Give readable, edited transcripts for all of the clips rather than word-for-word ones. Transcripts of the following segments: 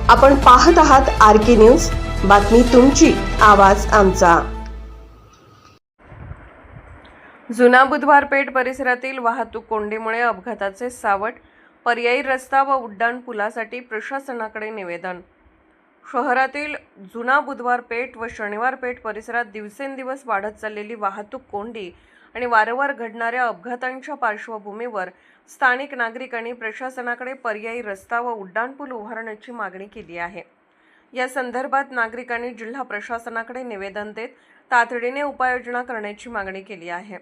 आपण पाहत आहात RK न्यूज, बातमी तुमची, आवाज आमचा। जुना बुधवार पेठ परिसरातील वाहतूक कोंडीमुळे अपघाताचे सावट, पर्यायी रस्ता व उड्डाण पुलासाठी प्रशासनाकडे निवेदन। शहरातील जुना बुधवार पेठ व शनिवार पेठ परिसरात दिवसेंदिवस वाढत चाललेली वाहतूक कोंडी आणि वारंवार घडणाऱ्या अपघातांच्या पार्श्वभूमीवर स्थानिक नागरिकांनी प्रशासनाकडे पर्यायी रस्ता व उड्डाणपूल उभारण्याची मागणी केली आहे। या संदर्भात नागरिकांनी जिल्हा प्रशासनाकडे निवेदन देत तातडीने उपाययोजना करण्याची मागणी केली आहे।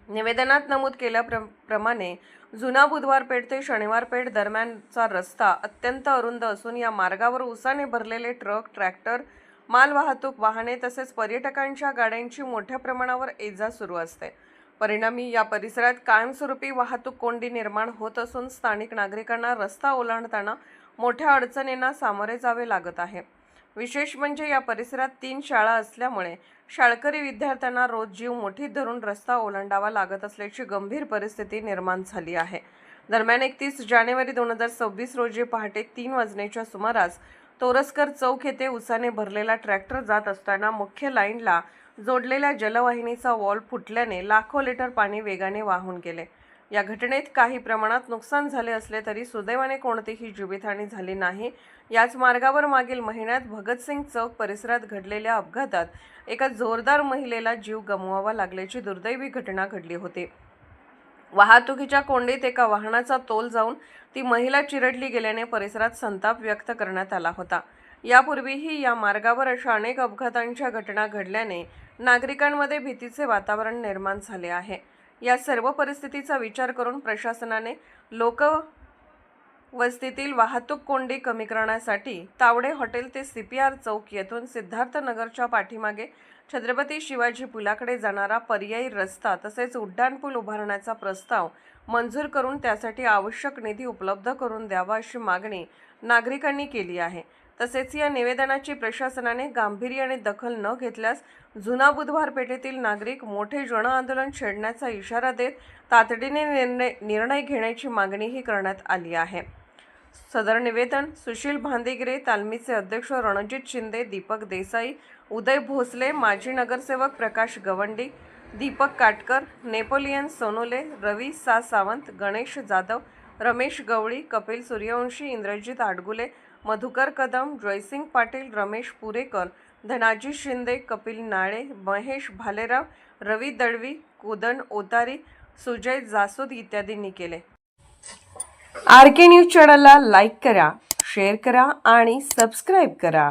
निवेदनात नमूद केल्याप्रमाणे जुना बुधवार पेठ ते शनिवार पेठ दरम्यानचा रस्ता अत्यंत अरुंद असून या मार्गावर उसाने भरलेले ट्रक, ट्रॅक्टर, मालवाहतूक वाहने तसेच पर्यटकांच्या गाड्यांची मोठ्या प्रमाणावर ये-जा सुरू असते। परिणामी या परिसरात कायमस्वरूपी वाहतूक कोंडी निर्माण होत असून स्थानिक नागरिकांना रस्ता ओलांडताना मोठ्या अडचणींना सामोरे जावे लागत आहे। विशेष म्हणजे या परिसरात 3 शाळा असल्यामुळे शाळकरी विद्यार्थ्यांना रोज जीव मुठीत धरून रस्ता ओलांडावा लागत असल्याची गंभीर परिस्थिती निर्माण झाली आहे। दरम्यान 31 जानेवारी 2026 रोजी पहाटे 3 वाजण्याच्या सुमारास तोरसकर चौक येथे उसाने भरलेला ट्रॅक्टर जात असताना मुख्य लाईनला जोडलेल्या जलवाहिनीचा वॉल फुटल्याने लाखो लिटर पाणी वेगाने वाहून गेले। या घटनेत काही प्रमाणात नुकसान झाले असले तरी सुदैवाने कोणतीही जीवितहानी झाली नाही। याच मार्गावर मागील महिन्यात भगतसिंग चौक परिसरात घडलेल्या अपघातात एका जोरदार महिलेला जीव गमवावा लागल्याची दुर्दैवी घटना घडली होती। वाहतुकीच्या कोंडीत एका वाहनाचा तोल जाऊन ती महिला चिरडली गेल्याने परिसरात संताप व्यक्त करण्यात आला होता। यापूर्वीही या मार्गावर अशा अनेक अपघातांच्या घटना घडल्याने नागरिकांमध्ये भीतीचे वातावरण निर्माण झाले आहे। या सर्व परिस्थितीचा विचार करून प्रशासनाने लोकवस्तीतील वाहतूक कोंडी कमी करण्यासाठी तावडे हॉटेल ते CPR चौक येथून सिद्धार्थ नगरच्या पाठीमागे छत्रपती शिवाजी पुलाकडे जाणारा पर्यायी रस्ता तसेच उड्डाणपूल उभारण्याचा प्रस्ताव मंजूर करून त्यासाठी आवश्यक निधी उपलब्ध करून द्यावा अशी मागणी नागरिकांनी केली आहे। तसेच या निवेदनाची प्रशासनाने गांभीर्याने दखल न घेतल्यास जुना बुधवार पेठेतील नागरिक मोठे जन आंदोलन छेडण्याचा इशारा देत तातडीने निर्णय घेण्याची मागणीही करण्यात आली आहे। सदर निवेदन सुशील भांदेगिरे, तालमीचे अध्यक्ष रणजित शिंदे, दीपक देसाई, उदय भोसले, माजी नगरसेवक प्रकाश गवंडी, दीपक काटकर, नेपोलियन सोनोले, रवी सावंत, गणेश जाधव, रमेश गवळी, कपिल सूर्यवंशी, इंद्रजित आडगुले, मधुकर कदम, जयसिंग पाटील, रमेश पुरेकर, धनाजी शिंदे, कपिल नाळे, महेश भालेराव, रवी दळवी, कुदन ओतारी, सुजय जासूद इत्यादींनी केले। RK न्यूज चॅनलला लाईक करा, शेअर करा आणि सबस्क्राईब करा।